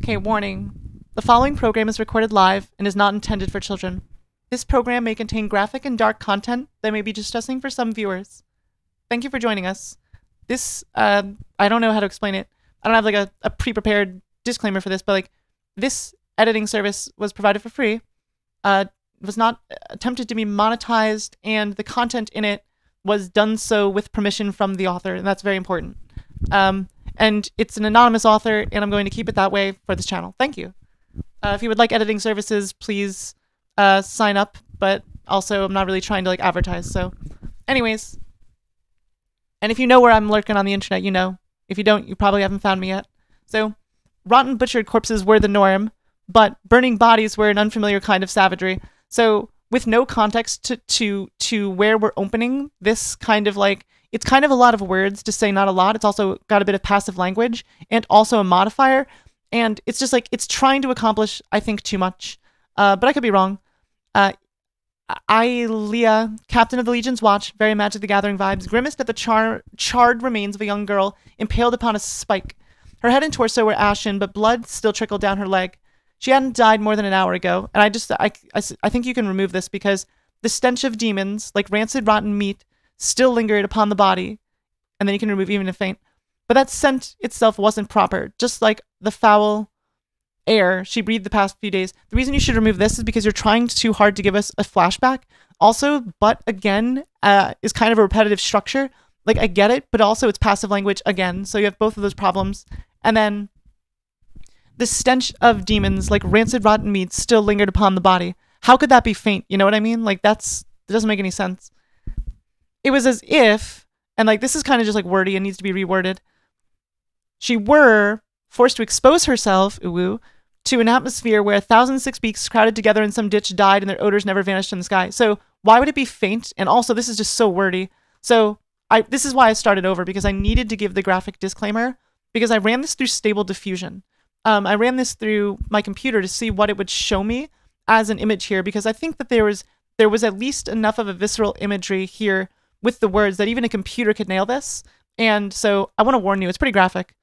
Okay, warning. The following program is recorded live and is not intended for children. This program may contain graphic and dark content that may be distressing for some viewers. Thank you for joining us. This, I don't know how to explain it. I don't have like a pre-prepared disclaimer for this, but like this editing service was provided for free, was not attempted to be monetized, and the content in it was done so with permission from the author, and that's very important. And it's an anonymous author, and I'm going to keep it that way for this channel. Thank you. If you would like editing services, please sign up, but also I'm not really trying to like advertise, so anyways. And if you know where I'm lurking on the internet, you know. If you don't, you probably haven't found me yet. So, rotten butchered corpses were the norm, but burning bodies were an unfamiliar kind of savagery. So, with no context to where we're opening this kind of like, it's kind of a lot of words to say not a lot. It's also got a bit of passive language and also a modifier. And it's just like, it's trying to accomplish, I think, too much. But I could be wrong. Leah, captain of the Legion's Watch, very Magic the Gathering vibes, grimaced at the charred remains of a young girl impaled upon a spike. Her head and torso were ashen, but blood still trickled down her leg. She hadn't died more than an hour ago, and I think you can remove this because the stench of demons, like rancid rotten meat, still lingered upon the body, and then you can remove even a faint. But that scent itself wasn't proper, just like the foul air she breathed the past few days. The reason you should remove this is because you're trying too hard to give us a flashback. Also, but again, is kind of a repetitive structure. Like, I get it, but also it's passive language again, so you have both of those problems. And then the stench of demons, like rancid rotten meat, still lingered upon the body. How could that be faint? You know what I mean? Like, that doesn't make any sense. It was as if, and like this is kind of just like wordy and needs to be reworded, she were forced to expose herself, to an atmosphere where 1,006 beaks crowded together in some ditch died and their odors never vanished in the sky. So why would it be faint? And also, this is just so wordy. So this is why I started over, because I needed to give the graphic disclaimer, because I ran this through Stable Diffusion. I ran this through my computer to see what it would show me as an image here, because I think that there was at least enough of a visceral imagery here with the words that even a computer could nail this. And so I want to warn you, it's pretty graphic.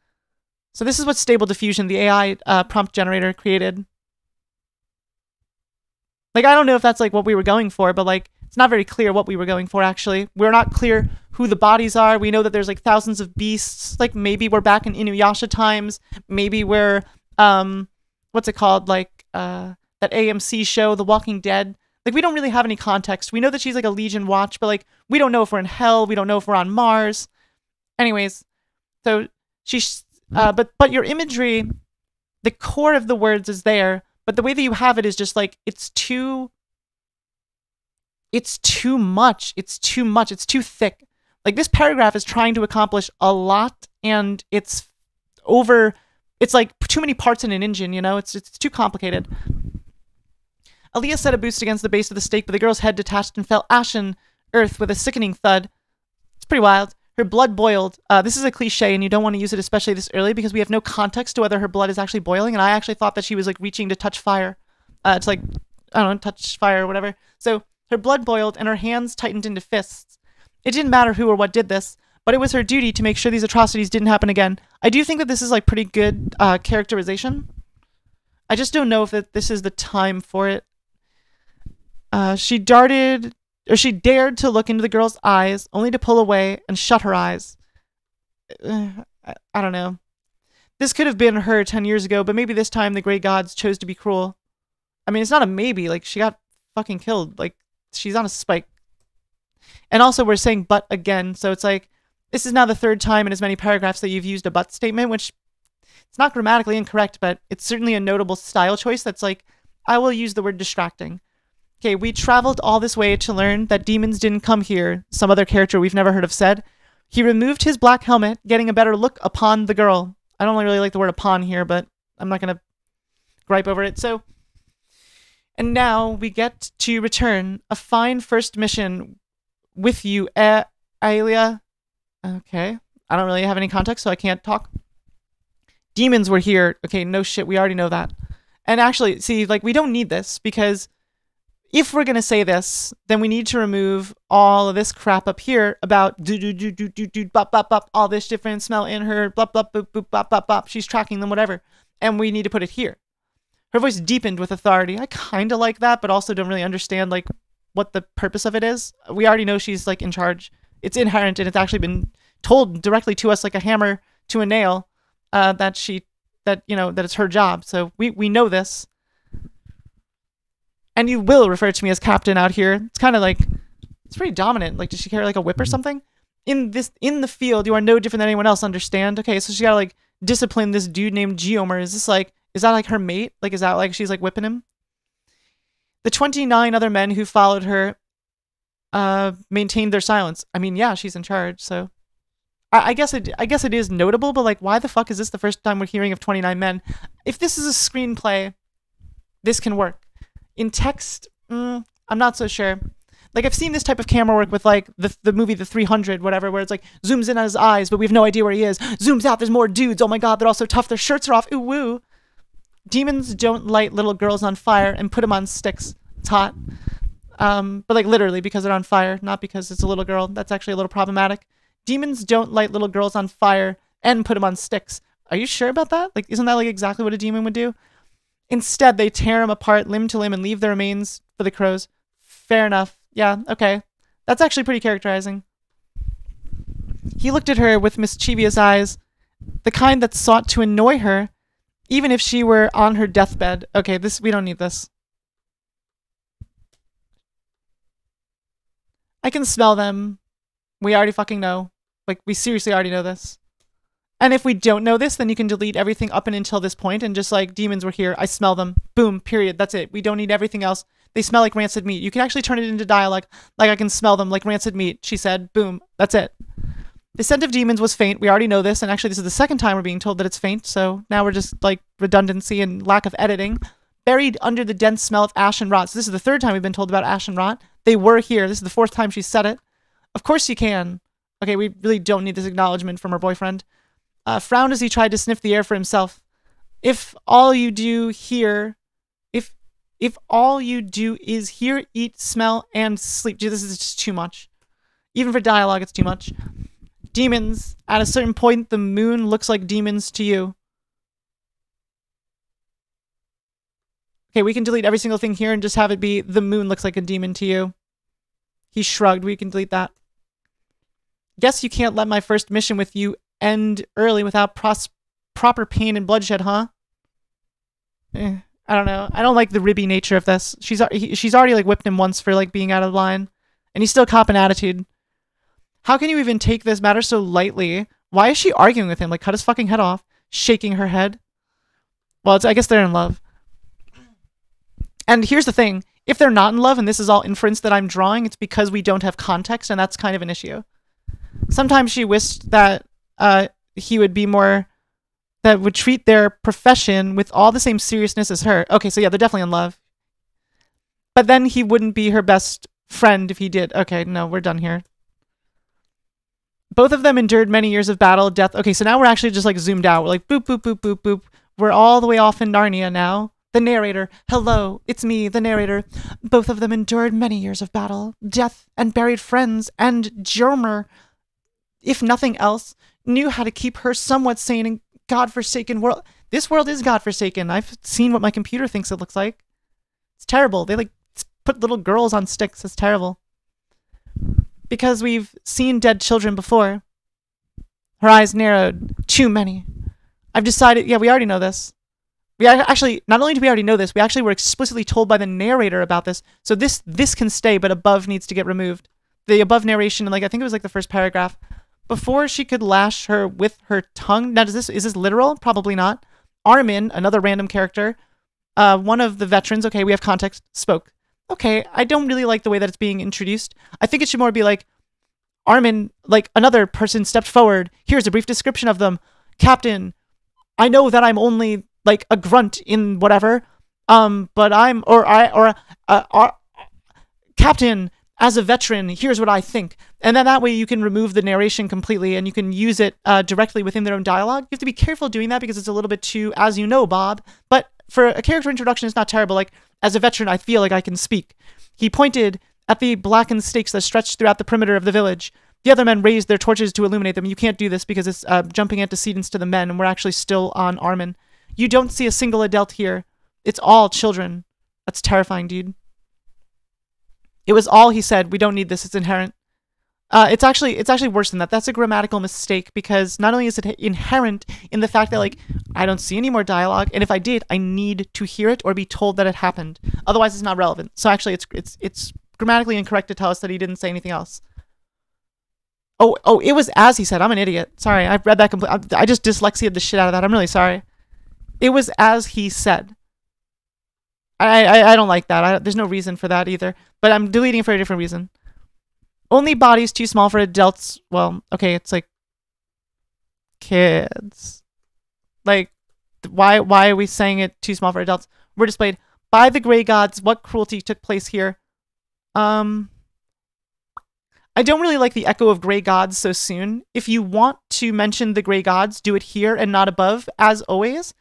So this is what Stable Diffusion, the AI prompt generator, created. Like, I don't know if that's like what we were going for, but like, it's not very clear what we were going for, actually. We're not clear who the bodies are. We know that there's like thousands of beasts. Like, maybe we're back in Inuyasha times. Maybe we're, what's it called? Like, that AMC show, The Walking Dead. Like, we don't really have any context. We know that she's like a Legion watch, but like, we don't know if we're in hell. We don't know if we're on Mars. Anyways, so she's... but your imagery, the core of the words is there, but the way that you have it is just like, it's too much. It's too thick. Like, this paragraph is trying to accomplish a lot, and it's like too many parts in an engine, you know? It's too complicated. Aaliyah set a boost against the base of the stake, but the girl's head detached and fell ashen earth with a sickening thud. It's pretty wild. Her blood boiled. This is a cliche, and you don't want to use it especially this early because we have no context to whether her blood is actually boiling, and I actually thought that she was like reaching to touch fire. To like, I don't know, touch fire or whatever. So her blood boiled, and her hands tightened into fists. It didn't matter who or what did this, but it was her duty to make sure these atrocities didn't happen again. I do think that this is like pretty good characterization. I just don't know if this is the time for it. She dared to look into the girl's eyes, only to pull away and shut her eyes. I don't know. This could have been her 10 years ago, but maybe this time the Grey Gods chose to be cruel. I mean, it's not a maybe. Like, she got fucking killed. Like, she's on a spike. And also, we're saying but again, so it's like, this is now the third time in as many paragraphs that you've used a but statement, which it's not grammatically incorrect, but it's certainly a notable style choice that's like, I will use the word distracting. Okay, we traveled all this way to learn that demons didn't come here, some other character we've never heard of said. He removed his black helmet, getting a better look upon the girl. I don't really like the word upon here, but I'm not going to gripe over it. So, and now we get to return a fine first mission with you, Aelia. Okay, I don't really have any context, so I can't talk. Demons were here. Okay, no shit, we already know that. And actually, see, like, we don't need this, because if we're going to say this, then we need to remove all of this crap up here about bop, bop, bop, all this different smell in her, bop, bop, boop, boop, bop, bop, bop, she's tracking them, whatever. and we need to put it here. Her voice deepened with authority. I kind of like that, but also don't really understand like what the purpose of it is. We already know she's like in charge. It's inherent, and it's actually been told directly to us like a hammer to a nail that it's her job. So we know this. And you will refer to me as captain out here. It's kind of like, it's pretty dominant. Like, does she carry like a whip or something? In the field, you are no different than anyone else, understand? Okay, so she gotta like discipline this dude named Geomer. Is that like her mate? Like, is that like she's like whipping him? The 29 other men who followed her maintained their silence. I mean, yeah, she's in charge, so I guess it is notable, but like, why the fuck is this the first time we're hearing of 29 men? If this is a screenplay, this can work. In text, I'm not so sure. Like, I've seen this type of camera work with, like, the movie The 300, whatever, where it's, like, zooms in on his eyes, but we have no idea where he is. Zooms out, there's more dudes. Oh, my God, they're all so tough. Their shirts are off. Ooh, woo. Demons don't light little girls on fire and put them on sticks. It's hot. But, like, literally, because they're on fire, not because it's a little girl. That's actually a little problematic. Demons don't light little girls on fire and put them on sticks. Are you sure about that? Like, isn't that, like, exactly what a demon would do? Instead, they tear them apart limb to limb and leave their remains for the crows. Fair enough. Yeah, okay. That's actually pretty characterizing. He looked at her with mischievous eyes, the kind that sought to annoy her, even if she were on her deathbed. Okay, we don't need this. I can smell them. We already fucking know. Like, we seriously already know this. And if we don't know this, then you can delete everything up and until this point and just like, demons were here, I smell them. Boom, period. That's it. We don't need everything else. They smell like rancid meat. You can actually turn it into dialogue. Like, I can smell them like rancid meat, she said. Boom. That's it. The scent of demons was faint. We already know this. And actually, this is the second time we're being told that it's faint. So now we're just like redundancy and lack of editing. Buried under the dense smell of ash and rot. So this is the third time we've been told about ash and rot. They were here. This is the fourth time she said it. Of course you can. Okay, we really don't need this acknowledgement from her boyfriend. Frowned as he tried to sniff the air for himself. If all you do here... If all you do is hear, eat, smell, and sleep. Dude, this is just too much. Even for dialogue, it's too much. Demons. At a certain point, the moon looks like demons to you. Okay, we can delete every single thing here and just have it be the moon looks like a demon to you. He shrugged. We can delete that. Guess you can't let my first mission with you end early without proper pain and bloodshed, huh? I don't know. I don't like the ribby nature of this. She's already like whipped him once for like being out of line, and he's still copping attitude. How can you even take this matter so lightly? Why is she arguing with him? Like, cut his fucking head off, shaking her head. Well, I guess they're in love. And here's the thing: if they're not in love, and this is all inference that I'm drawing, it's because we don't have context, and that's kind of an issue. Sometimes she wished that he would be more. That would treat their profession with all the same seriousness as her. Okay, so yeah, they're definitely in love. But then he wouldn't be her best friend if he did. Okay, no, we're done here. Both of them endured many years of battle, death. Okay, so now we're actually just like zoomed out. We're like boop, boop, boop, boop, boop. We're all the way off in Narnia now. The narrator. Hello, it's me, the narrator. Both of them endured many years of battle, death, and buried friends, and Jermer, if nothing else, knew how to keep her somewhat sane in godforsaken world. This world is godforsaken. I've seen what my computer thinks it looks like. It's terrible. They like put little girls on sticks. It's terrible. Because we've seen dead children before. Her eyes narrowed. Too many. I've decided, yeah, we already know this. We actually, not only do we already know this, we actually were explicitly told by the narrator about this. So this can stay, but above needs to get removed. The above narration, like I think it was like the first paragraph. Before she could lash her with her tongue. Now, is this literal? Probably not. Armin, another random character, one of the veterans, okay, we have context, spoke. Okay, I don't really like the way that it's being introduced. I think it should more be like, Armin, like another person stepped forward. Here's a brief description of them. Captain, I know that I'm only like a grunt in whatever, but I'm, Captain, as a veteran, here's what I think. And then that way you can remove the narration completely and you can use it directly within their own dialogue. You have to be careful doing that because it's a little bit too, as you know, Bob. But for a character introduction, it's not terrible. Like, as a veteran, I feel like I can speak. He pointed at the blackened stakes that stretched throughout the perimeter of the village. The other men raised their torches to illuminate them. You can't do this because it's jumping antecedents to the men, and we're actually still on Armin. You don't see a single adult here. It's all children. That's terrifying, dude. It was all he said. We don't need this. It's inherent. It's actually worse than that. That's a grammatical mistake, because not only is it inherent in the fact that, like, I don't see any more dialogue, and if I did, I need to hear it or be told that it happened. Otherwise, it's not relevant. So actually, it's grammatically incorrect to tell us that he didn't say anything else. Oh, it was as he said. I'm an idiot. Sorry, I read that completely. I just dyslexia'd the shit out of that. I'm really sorry. It was as he said. I don't like that. There's no reason for that either. But I'm deleting it for a different reason. Only bodies too small for adults. Well, okay, it's like kids. Like, why are we saying it too small for adults? We're displayed by the gray gods. What cruelty took place here? I don't really like the echo of gray gods so soon. If you want to mention the gray gods, do it here and not above, as always.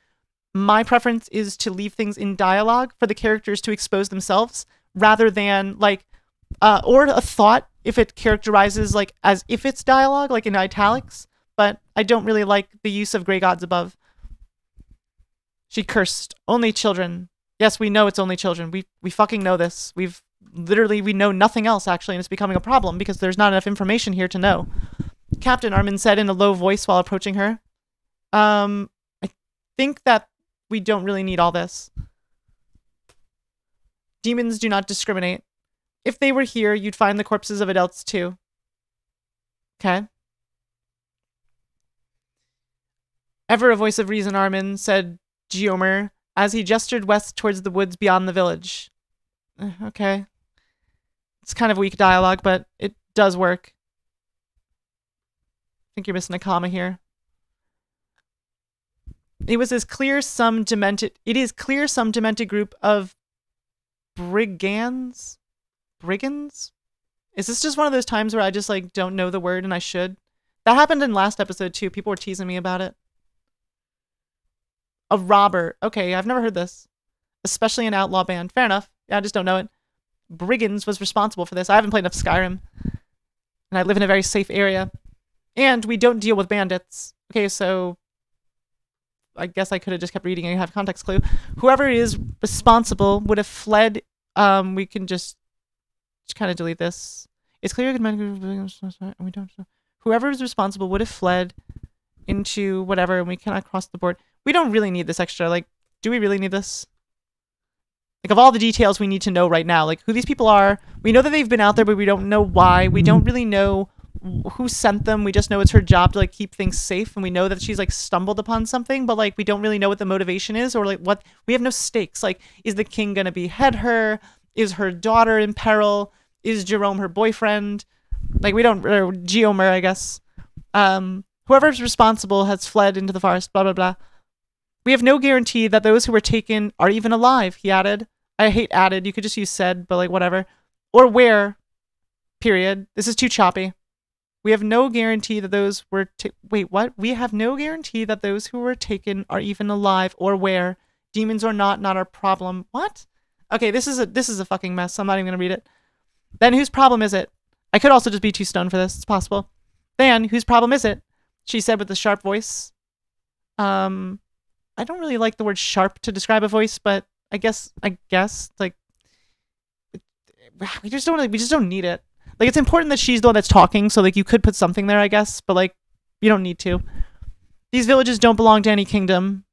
My preference is to leave things in dialogue for the characters to expose themselves, rather than, like, or a thought if it characterizes, like, as if it's dialogue, like in italics. But I don't really like the use of gray gods above. She cursed. Only children. Yes, we know it's only children. We fucking know this. We know nothing else, actually, and it's becoming a problem because there's not enough information here to know. Captain, Armin said in a low voice while approaching her. I think that we don't really need all this. Demons do not discriminate. If they were here, you'd find the corpses of adults too. Okay. Ever a voice of reason, Armin, said Geomer, as he gestured west towards the woods beyond the village. Okay. It's kind of weak dialogue, but it does work. I think you're missing a comma here. It is clear some demented group of brigands? Is this just one of those times where I just, like, don't know the word and I should? That happened in last episode too. People were teasing me about it. A robber. Okay, I've never heard this. Especially an outlaw band. Fair enough. Yeah, I just don't know it. Brigands was responsible for this. I haven't played enough Skyrim. And I live in a very safe area. And we don't deal with bandits. Okay, so I guess I could have just kept reading and have context clue. Whoever is responsible would have fled. We can just kind of delete this. It's clear we don't. Whoever is responsible would have fled into whatever, and we cannot cross the board. We don't really need this extra. Like, do we really need this? Like, of all the details we need to know right now, like who these people are, we know that they've been out there, but we don't know why. We don't really know who sent them. We just know it's her job to, like, keep things safe, and we know that she's, like, stumbled upon something, but, like, we don't really know what the motivation is, or, like, what. We have no stakes. Like, is the king gonna behead her? Is her daughter in peril? Is Jerome her boyfriend? Like, we don't. Or Geomer, I guess. Whoever's responsible has fled into the forest. Blah blah blah. We have no guarantee that those who were taken are even alive, he added. I hate added. You could just use said, but, like, whatever. Or where. Period. This is too choppy. We have no guarantee that those were wait, what? We have no guarantee that those who were taken are even alive or where. Demons or not our problem. What? Okay, this is a fucking mess. I'm not even gonna read it. Then whose problem is it? I could also just be too stoned for this. It's possible. Then whose problem is it? She said with a sharp voice. I don't really like the word sharp to describe a voice, but I guess like we just don't need it. Like, it's important that she's the one that's talking, so, like, you could put something there, I guess, but, like, you don't need to. These villages don't belong to any kingdom.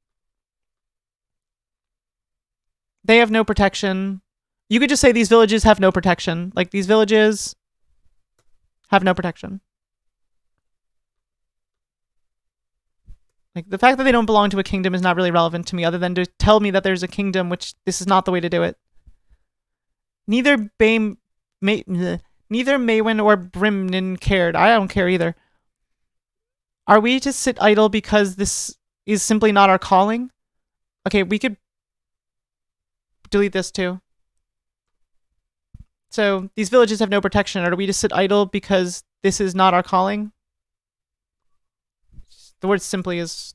They have no protection. You could just say these villages have no protection. Like, these villages have no protection. Like, the fact that they don't belong to a kingdom is not really relevant to me, other than to tell me that there's a kingdom, which this is not the way to do it. Neither Maywin or Brimnin cared. I don't care either. Are we to sit idle because this is simply not our calling? Okay, we could delete this too. So, these villages have no protection. Are we to sit idle because this is not our calling? The word simply is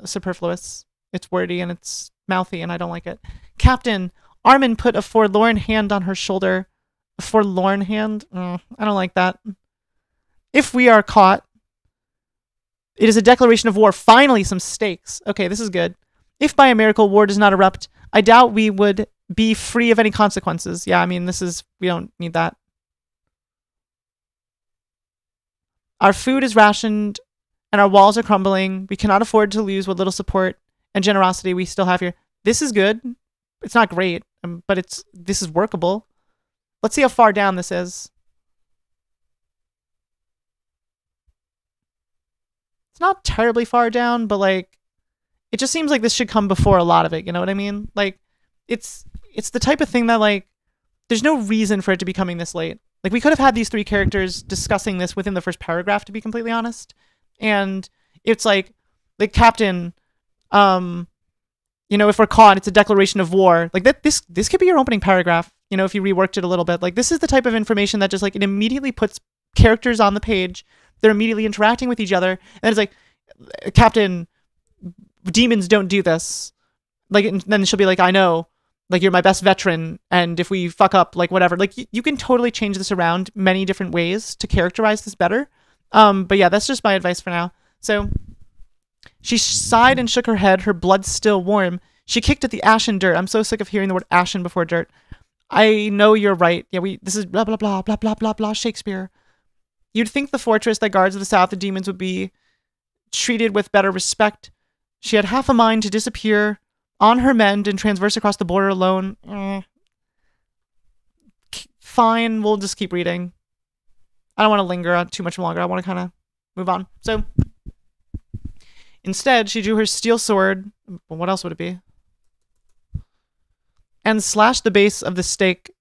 superfluous. It's wordy and it's mouthy and I don't like it. Captain, Armin put a forlorn hand on her shoulder. A forlorn hand? I don't like that. If we are caught, it is a declaration of war. Finally, some stakes. Okay, this is good. If by a miracle war does not erupt, I doubt we would be free of any consequences. Yeah, I mean, we don't need that. Our food is rationed and our walls are crumbling. We cannot afford to lose what little support and generosity we still have here. This is good. It's not great, but this is workable. Let's see how far down this is. It's not terribly far down, but like, it just seems like this should come before a lot of it. You know what I mean? Like, it's the type of thing that like, there's no reason for it to be coming this late. Like, we could have had these 3 characters discussing this within the first paragraph, to be completely honest. And it's like Captain, you know, if we're caught, it's a declaration of war. Like, this could be your opening paragraph, you know, if you reworked it a little bit. Like, this is the type of information that just like, it immediately puts characters on the page. They're immediately interacting with each other. And it's like, Captain, demons don't do this. Like, and then she'll be like, I know. Like, you're my best veteran, and if we fuck up, like, whatever. Like, you can totally change this around many different ways to characterize this better. But yeah, that's just my advice for now. So, she sighed and shook her head, her blood still warm. She kicked at the ashen dirt. I'm so sick of hearing the word ashen before dirt. I know you're right. Yeah, this is blah, blah, blah, blah, blah, blah, blah, Shakespeare. You'd think the fortress that guards the south, the demons would be treated with better respect. She had half a mind to disappear on her mend and transverse across the border alone. Fine, we'll just keep reading. I don't want to linger on too much longer. I want to kind of move on. So, instead, she drew her steel sword. Well, what else would it be? And slashed the base of the stake,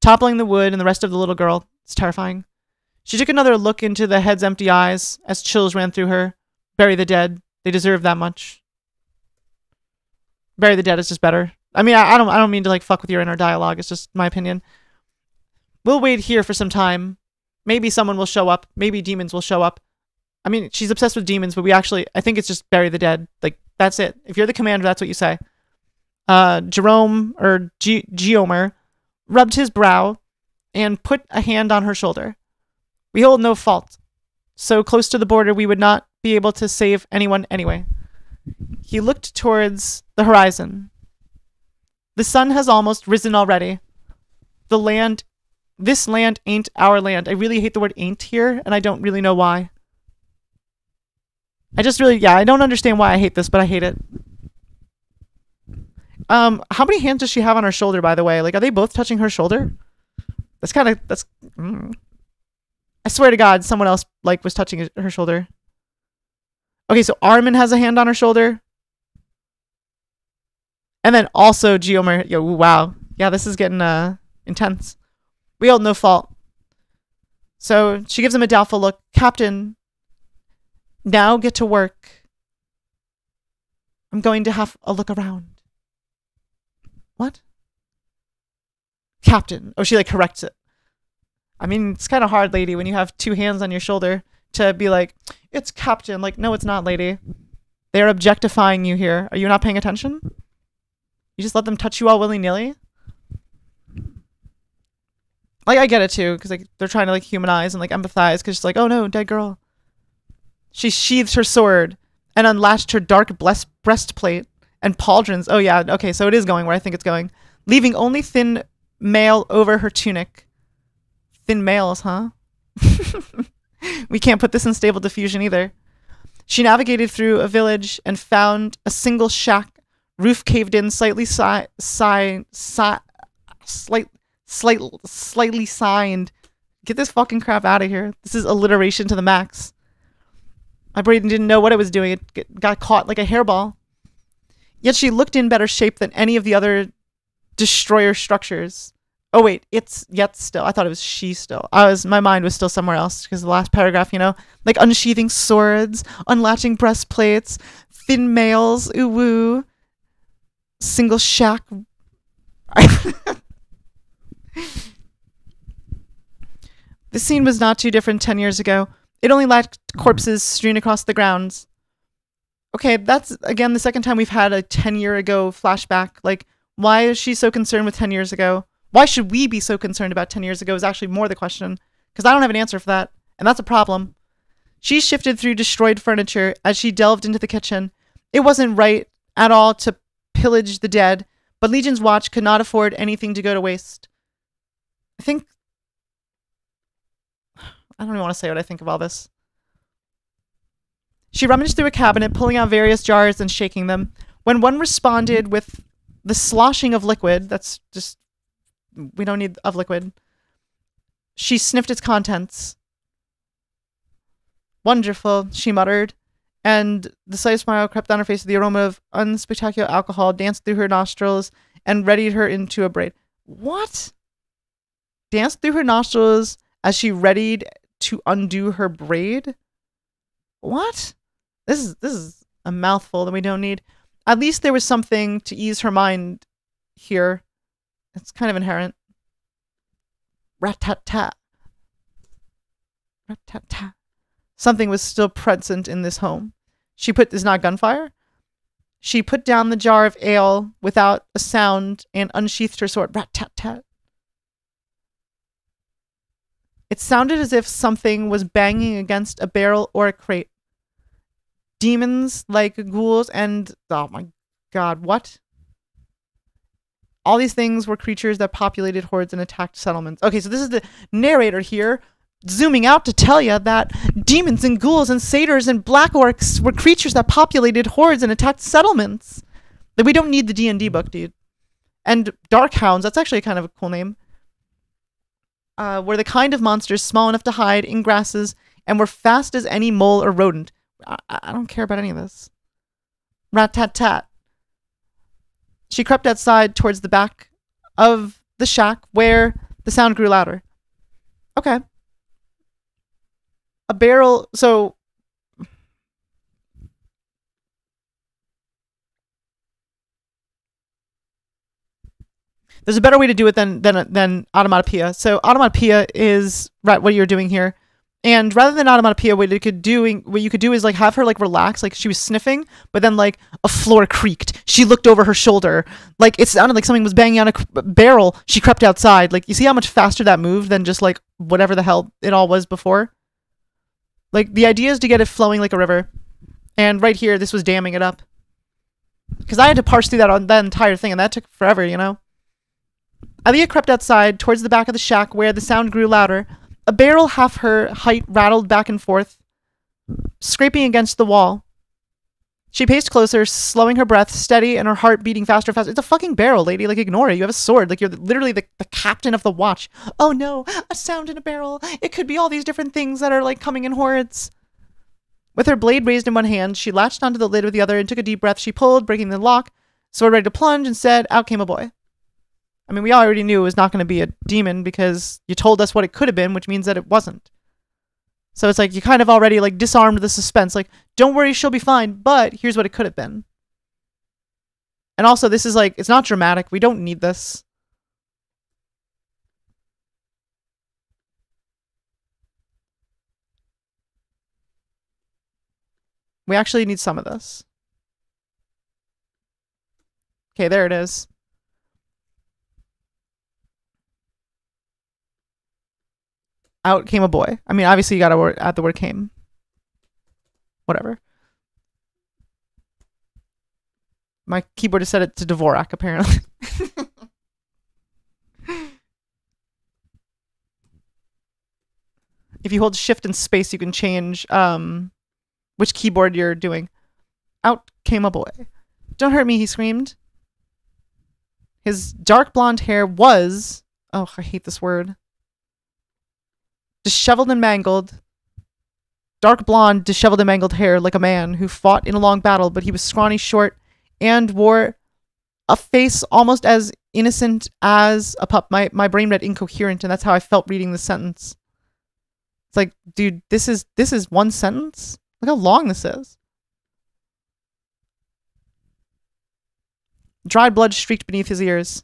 toppling the wood and the rest of the little girl. It's terrifying. She took another look into the head's empty eyes as chills ran through her. Bury the dead. They deserve that much. Bury the dead is just better. I mean, I don't mean to like fuck with your inner dialogue. It's just my opinion. We'll wait here for some time. Maybe someone will show up. Maybe demons will show up. I mean, she's obsessed with demons, but I think it's just bury the dead. Like, that's it. If you're the commander, that's what you say. Jerome, or Geomer, rubbed his brow and put a hand on her shoulder. We hold no fault. So close to the border, we would not be able to save anyone anyway. He looked towards the horizon. The sun has almost risen already. This land ain't our land. I really hate the word ain't here, and I don't really know why. I don't understand why I hate this, but I hate it. How many hands does she have on her shoulder, by the way? Like, are they both touching her shoulder? I swear to God, someone else, like, was touching her shoulder. Okay, so Armin has a hand on her shoulder. And then also Geomer. Yo, wow. Yeah, this is getting intense. We hold no fault. So she gives him a doubtful look. Captain, now get to work. I'm going to have a look around. What? Captain. Oh, she like corrects it. I mean, it's kind of hard, lady, when you have 2 hands on your shoulder to be like, it's Captain. Like, no, it's not, lady. They're objectifying you here. Are you not paying attention? You just let them touch you all willy-nilly? Like, I get it, too, because like they're trying to like humanize and like empathize, because she's like, oh no, dead girl. She sheathed her sword and unlatched her dark breastplate and pauldrons. Oh yeah, okay, so it is going where I think it's going. Leaving only thin mail over her tunic. Thin mails, huh? We can't put this in stable diffusion either. She navigated through a village and found a single shack, roof caved in, slightly signed. Get this fucking crap out of here. This is alliteration to the max. My brain didn't know what it was doing. It got caught like a hairball. Yet she looked in better shape than any of the other destroyer structures. Oh wait, it's yet still. I thought it was she still. My mind was still somewhere else because the last paragraph, you know, like unsheathing swords, unlatching breastplates, thin mails, ooh woo, single shack. The scene was not too different 10 years ago. It only lacked corpses strewn across the grounds. Okay, that's, again, the second time we've had a 10-year ago flashback. Like, why is she so concerned with 10 years ago? Why should we be so concerned about 10 years ago is actually more the question. Because I don't have an answer for that. And that's a problem. She shifted through destroyed furniture as she delved into the kitchen. It wasn't right at all to pillage the dead, but Legion's watch could not afford anything to go to waste. I don't even want to say what I think of all this. She rummaged through a cabinet, pulling out various jars and shaking them. When one responded with the sloshing of liquid, that's just, we don't need of liquid, she sniffed its contents. Wonderful, she muttered, and the slight smile crept down her face. The aroma of unspectacular alcohol danced through her nostrils and readied her into a braid. What? Danced through her nostrils as she readied to undo her braid? What? This is a mouthful that we don't need. At least there was something to ease her mind here. It's kind of inherent. Rat-tat-tat. Rat-tat-tat. Something was still present in this home. Is not gunfire? She put down the jar of ale without a sound and unsheathed her sword. Rat-tat-tat. It sounded as if something was banging against a barrel or a crate. Demons like ghouls and... oh my god, what? All these things were creatures that populated hordes and attacked settlements. Okay, so this is the narrator here, zooming out to tell you that demons and ghouls and satyrs and black orcs were creatures that populated hordes and attacked settlements. Like, we don't need the D&D book, dude. And dark hounds, that's actually kind of a cool name. Were the kind of monsters small enough to hide in grasses and were fast as any mole or rodent. I don't care about any of this. Rat-tat-tat. She crept outside towards the back of the shack where the sound grew louder. Okay. A barrel, so... there's a better way to do it than automatopoeia. So automatopoeia is right what you're doing here. And rather than automatopoeia, what you could do is like have her like relax, like she was sniffing, but then like a floor creaked. She looked over her shoulder, like it sounded like something was banging on a barrel. She crept outside. Like, you see how much faster that moved than just like whatever the hell it all was before. Like, the idea is to get it flowing like a river, and right here this was damming it up. Because I had to parse through that entire thing, and that took forever, you know. Aliyah crept outside towards the back of the shack where the sound grew louder. A barrel half her height rattled back and forth, scraping against the wall. She paced closer, slowing her breath, steady, and her heart beating faster and faster. It's a fucking barrel, lady. Like, ignore it. You have a sword. Like, you're literally the captain of the watch. Oh no, a sound in a barrel. It could be all these different things that are, like, coming in hordes. With her blade raised in one hand, she latched onto the lid with the other and took a deep breath. She pulled, breaking the lock, sword ready to plunge, and said, out came a boy. I mean, we already knew it was not going to be a demon because you told us what it could have been, which means that it wasn't. So it's like you kind of already like disarmed the suspense. Like, don't worry, she'll be fine, but here's what it could have been. And also, this is like, it's not dramatic. We don't need this. We actually need some of this. Okay, there it is. Out came a boy. I mean, obviously you gotta add the word came. Whatever. My keyboard has set it to Dvorak, apparently. If you hold shift and space, you can change which keyboard you're doing. Out came a boy. Don't hurt me, he screamed. His dark blonde hair was... oh, I hate this word. Disheveled and mangled. Dark blonde, disheveled and mangled hair like a man who fought in a long battle, but he was scrawny, short, and wore a face almost as innocent as a pup. My brain read incoherent, and that's how I felt reading this sentence. It's like, dude, this is one sentence? Look how long this is. Dried blood streaked beneath his ears.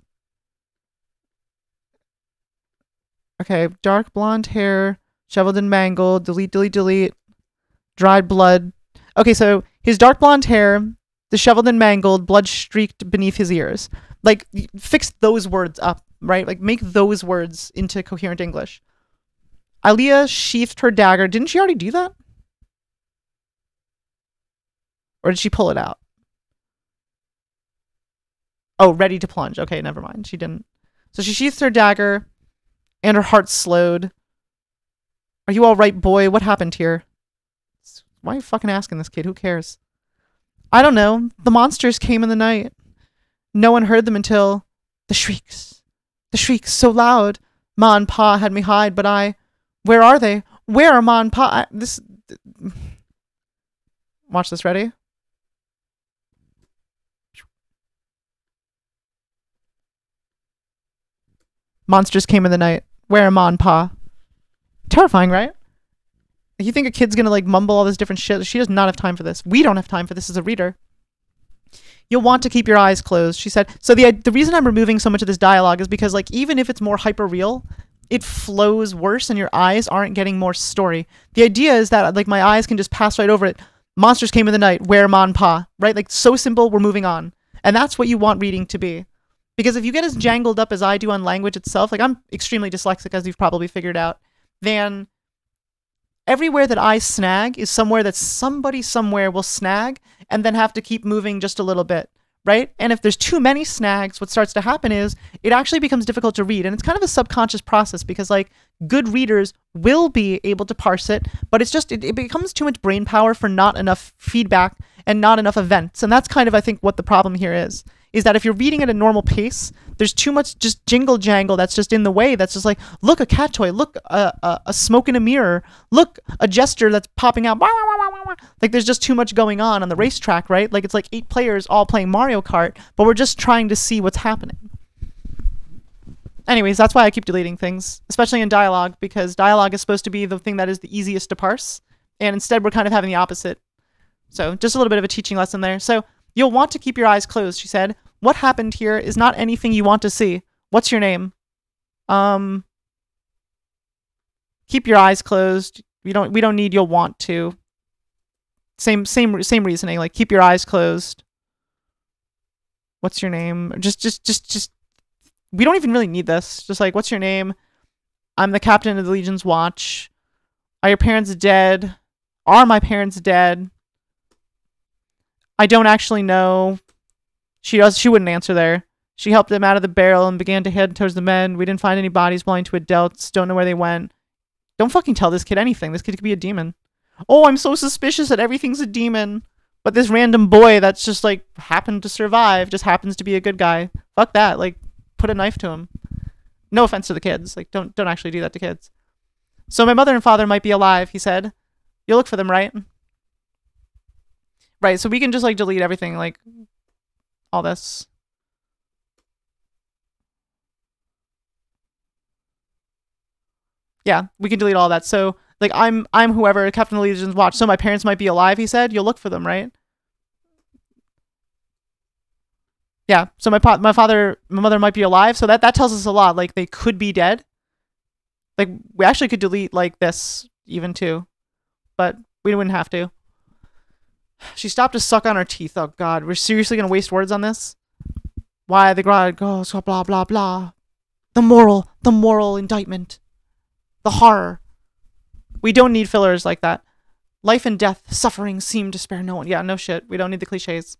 Okay, dark blonde hair, shoveled and mangled, delete, delete, delete, dried blood. Okay, so his dark blonde hair, disheveled and mangled, blood streaked beneath his ears. Like, fix those words up, right? Like, make those words into coherent English. Aliyah sheathed her dagger. Didn't she already do that? Or did she pull it out? Oh, ready to plunge. Okay, never mind. She didn't. So she sheathed her dagger, and her heart slowed. Are you all right, boy? What happened here? Why are you fucking asking this kid? Who cares? I don't know. The monsters came in the night. No one heard them until... The shrieks so loud. Ma and Pa had me hide, but I... Where are they? Where are Ma and Pa? Watch this, ready? Monsters came in the night. Where are Ma and Pa? Terrifying, right? You think a kid's gonna like mumble all this different shit? She does not have time for this. We don't have time for this as a reader. You'll want to keep your eyes closed, she said. So the reason I'm removing so much of this dialogue is because like even if it's more hyper real, it flows worse and your eyes aren't getting more story. The idea is that like my eyes can just pass right over it. Monsters came in the night. Where Ma and Pa? Right? Like so simple. We're moving on, and that's what you want reading to be. Because if you get as jangled up as I do on language itself, like I'm extremely dyslexic, as you've probably figured out, then everywhere that I snag is somewhere that somebody somewhere will snag and then have to keep moving just a little bit, right? And if there's too many snags, what starts to happen is it actually becomes difficult to read. And it's kind of a subconscious process because like good readers will be able to parse it, but it's just, it becomes too much brain power for not enough feedback and not enough events. And that's kind of, I think, what the problem here is that if you're reading at a normal pace, there's too much just jingle jangle that's just in the way. That's just like, look, a cat toy, look, a smoke in a mirror, look, a gesture that's popping out. Like there's just too much going on the racetrack, right? Like it's like 8 players all playing Mario Kart, but we're just trying to see what's happening. Anyways, that's why I keep deleting things, especially in dialogue, because dialogue is supposed to be the thing that is the easiest to parse. And instead we're kind of having the opposite. So just a little bit of a teaching lesson there. So you'll want to keep your eyes closed, she said. What happened here is not anything you want to see. What's your name? Keep your eyes closed. We don't need you'll want to. Same reasoning. Like keep your eyes closed. What's your name? Just. We don't even really need this. Just like what's your name? I'm the captain of the Legion's Watch. Are your parents dead? Are my parents dead? I don't actually know. She wouldn't answer there. She helped them out of the barrel and began to head towards the men. We didn't find any bodies belonging to adults. Don't know where they went. Don't fucking tell this kid anything. This kid could be a demon. Oh, I'm so suspicious that everything's a demon. But this random boy that's just like happened to survive just happens to be a good guy. Fuck that. Like put a knife to him. No offense to the kids. Like don't actually do that to kids. So my mother and father might be alive, he said. You'll look for them, right? Right, so we can just like delete everything, like all this. Yeah, we can delete all that. So like I'm whoever, Captain of the Legion's Watch. So my parents might be alive, he said. You'll look for them, right? Yeah, so my mother might be alive, so that tells us a lot. Like they could be dead. Like we actually could delete like this even too, but we wouldn't have to. She stopped to suck on her teeth. Oh god, we're seriously gonna waste words on this? Why the god goes blah blah blah. The moral indictment. The horror. We don't need fillers like that. Life and death, suffering seem to spare no one. Yeah, no shit. We don't need the cliches.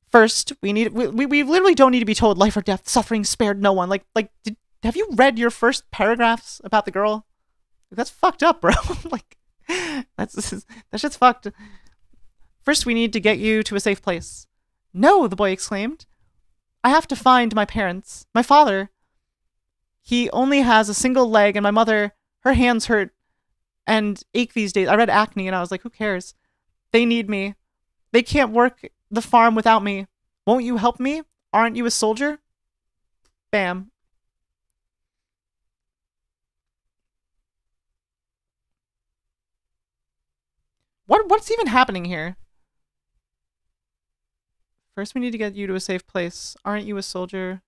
First, we literally don't need to be told life or death, suffering spared no one. Have you read your first paragraphs about the girl? That's fucked up, bro. Like, that shit's fucked. First, we need to get you to a safe place. No, the boy exclaimed. I have to find my parents. My father. He only has a single leg, and my mother, her hands hurt and ache these days. I read acne, and I was like, who cares? They need me. They can't work the farm without me. Won't you help me? Aren't you a soldier? Bam. What's even happening here? First, we need to get you to a safe place. Aren't you a soldier?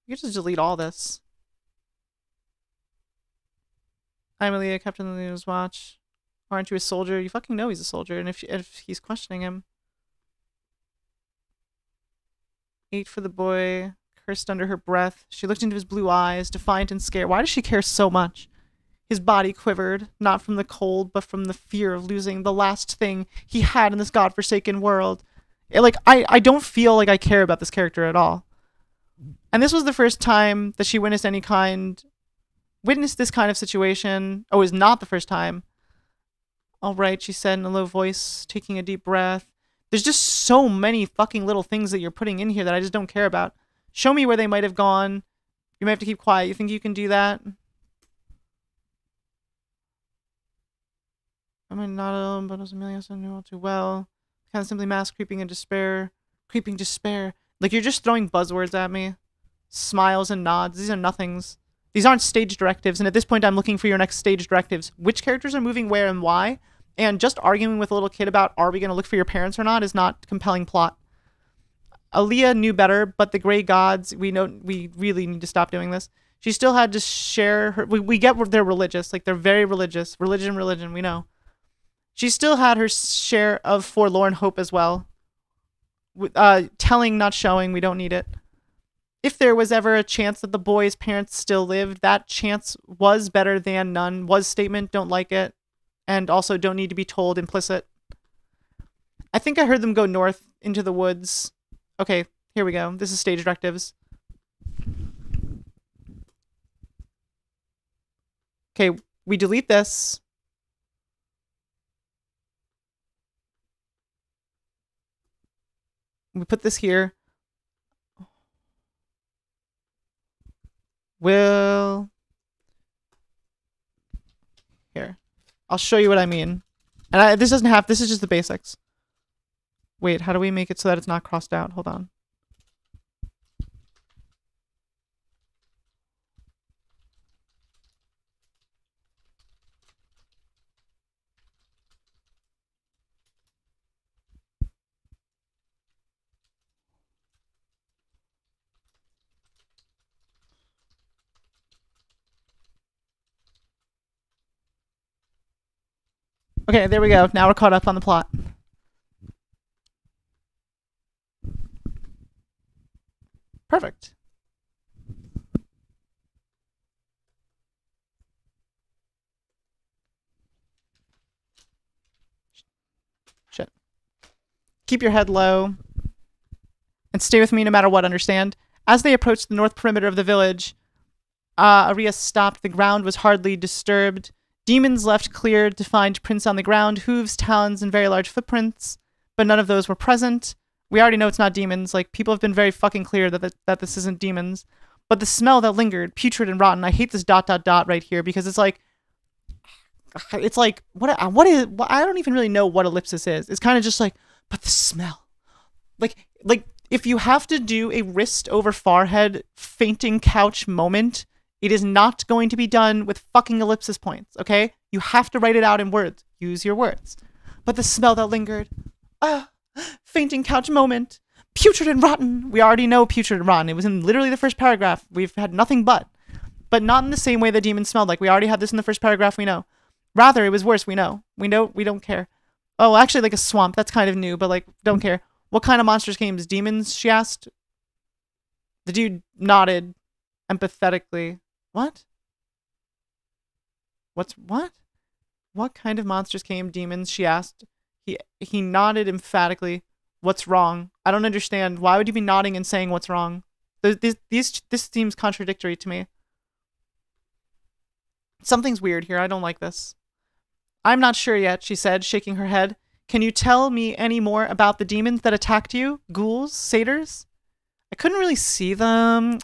You can just delete all this. I'm Aaliyah, Captain of the Legion's Watch. Aren't you a soldier? You fucking know he's a soldier, and if he's questioning him. Ate for the boy, cursed under her breath. She looked into his blue eyes, defiant and scared. Why does she care so much? His body quivered, not from the cold, but from the fear of losing the last thing he had in this godforsaken world. Like, I don't feel like I care about this character at all. And this was the first time that she witnessed this kind of situation. Oh, it was not the first time. All right, she said in a low voice, taking a deep breath. There's just so many fucking little things that you're putting in here that I just don't care about. Show me where they might have gone. You might have to keep quiet. You think you can do that? I mean, not alone, but as Amelia said, knew all too well. Kind of simply mask creeping in despair. Creeping despair. Like, you're just throwing buzzwords at me. Smiles and nods. These are nothings. These aren't stage directives, and at this point I'm looking for your next stage directives. Which characters are moving where and why? And just arguing with a little kid about are we going to look for your parents or not is not compelling plot. Aaliyah knew better, but the Grey Gods, we know we really need to stop doing this. She still had to share her... We get they're religious. Like, they're very religious. Religion, we know. She still had her share of forlorn hope as well. Telling, not showing, we don't need it. If there was ever a chance that the boy's parents still lived, that chance was better than none. Was statement, don't like it. And also don't need to be told, implicit. I think I heard them go north into the woods. Okay, here we go. This is stage directives. Okay, we delete this. We put this here. Will... Here. I'll show you what I mean. And this doesn't have... This is just the basics. Wait, how do we make it so that it's not crossed out? Hold on. Okay, there we go. Now we're caught up on the plot. Perfect. Shit. Keep your head low. And stay with me no matter what, understand? As they approached the north perimeter of the village, Arias stopped. The ground was hardly disturbed. Demons left cleared to find prints on the ground, hooves, talons, and very large footprints, but none of those were present. We already know it's not demons. Like, people have been very fucking clear that this isn't demons. But the smell that lingered, putrid and rotten. I hate this ... right here because it's like, what I don't even really know what ellipsis is. It's kind of just like, but the smell. Like if you have to do a wrist over forehead fainting couch moment, it is not going to be done with fucking ellipsis points, okay? You have to write it out in words. Use your words. But the smell that lingered. Fainting couch moment. Putrid and rotten. We already know putrid and rotten. It was in literally the first paragraph. We've had nothing but. But not in the same way the demons smelled. Like, we already had this in the first paragraph, we know. Rather, it was worse, we know. We don't care. Oh, actually, like a swamp. That's kind of new, but, like, don't care. What kind of monsters came? Demons, she asked. The dude nodded empathetically. What? What? What kind of monsters came? Demons, she asked. He nodded emphatically. What's wrong? I don't understand. Why would you be nodding and saying what's wrong? This seems contradictory to me. Something's weird here. I don't like this. I'm not sure yet, she said, shaking her head. Can you tell me any more about the demons that attacked you? Ghouls? Satyrs? I couldn't really see them.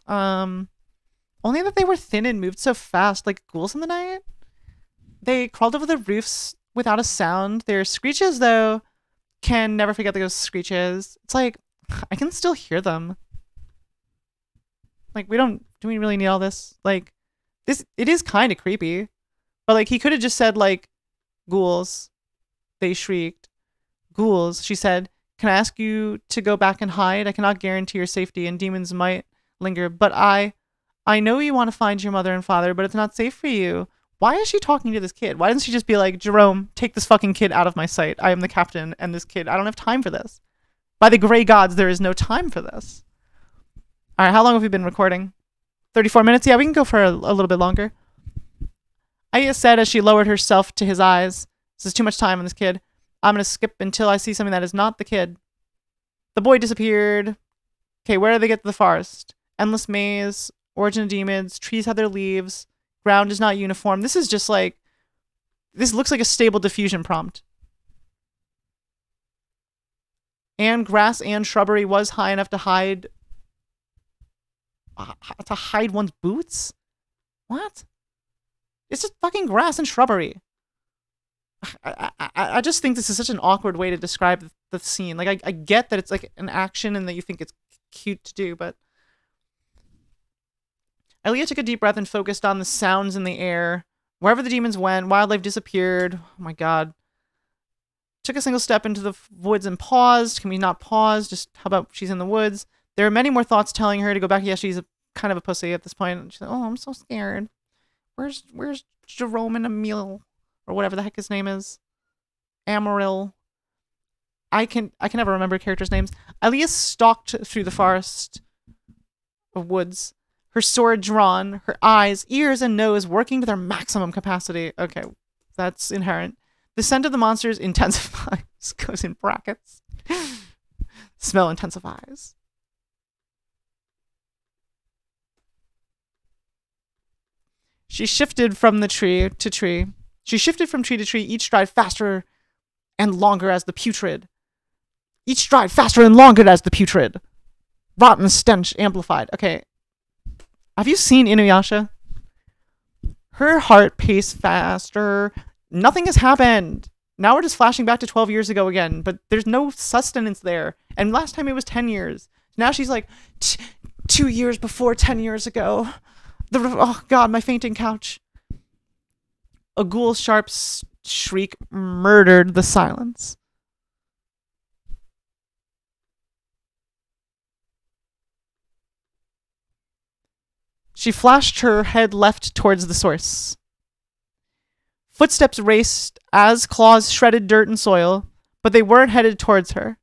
Only that they were thin and moved so fast, like ghouls in the night. They crawled over the roofs without a sound. Their screeches, though, can never forget those screeches. It's like, I can still hear them. Like, do we really need all this? Like, it is kind of creepy. But, like, he could have just said, like, ghouls. They shrieked. Ghouls, she said. Can I ask you to go back and hide? I cannot guarantee your safety, and demons might linger. But I know you want to find your mother and father, but it's not safe for you. Why is she talking to this kid? Why doesn't she just be like, Jerome, take this fucking kid out of my sight. I am the captain, and this kid, I don't have time for this. By the Grey Gods, there is no time for this. All right, how long have we been recording? 34 minutes? Yeah, we can go for a little bit longer. Aya said as she lowered herself to his eyes, this is too much time on this kid. I'm going to skip until I see something that is not the kid. The boy disappeared. Okay, where do they get to the forest? Endless maze, origin of demons, trees have their leaves, ground is not uniform. This is just like, this looks like a stable diffusion prompt. And grass and shrubbery was high enough to hide one's boots? What? It's just fucking grass and shrubbery. I just think this is such an awkward way to describe the scene. Like, I get that it's like an action and that you think it's cute to do, but Aaliyah took a deep breath and focused on the sounds in the air. Wherever the demons went, wildlife disappeared. Oh my god. Took a single step into the woods and paused. Can we not pause? Just, how about she's in the woods? There are many more thoughts telling her to go back. Yeah, she's kind of a pussy at this point. She's like, oh, I'm so scared. Where's Jerome and Emil? Or whatever the heck his name is. Amaryl. I can never remember characters' names. Aaliyah stalked through the forest of woods. Her sword drawn, her eyes, ears, and nose working to their maximum capacity. Okay, that's inherent. The scent of the monsters intensifies. Goes in brackets. Smell intensifies. She shifted from the tree to tree. She shifted from tree to tree, each stride faster and longer as the putrid. Each stride faster and longer as the putrid. Rotten stench amplified. Okay. Have you seen Inuyasha? Her heart paced faster. Nothing has happened. Now we're just flashing back to 12 years ago again, but there's no sustenance there. And last time it was 10 years. Now she's like, 2 years before 10 years ago. Oh god, my fainting couch. A ghoul's sharp shriek murdered the silence. She flashed her head left towards the source. Footsteps raced as claws shredded dirt and soil, but they weren't headed towards her.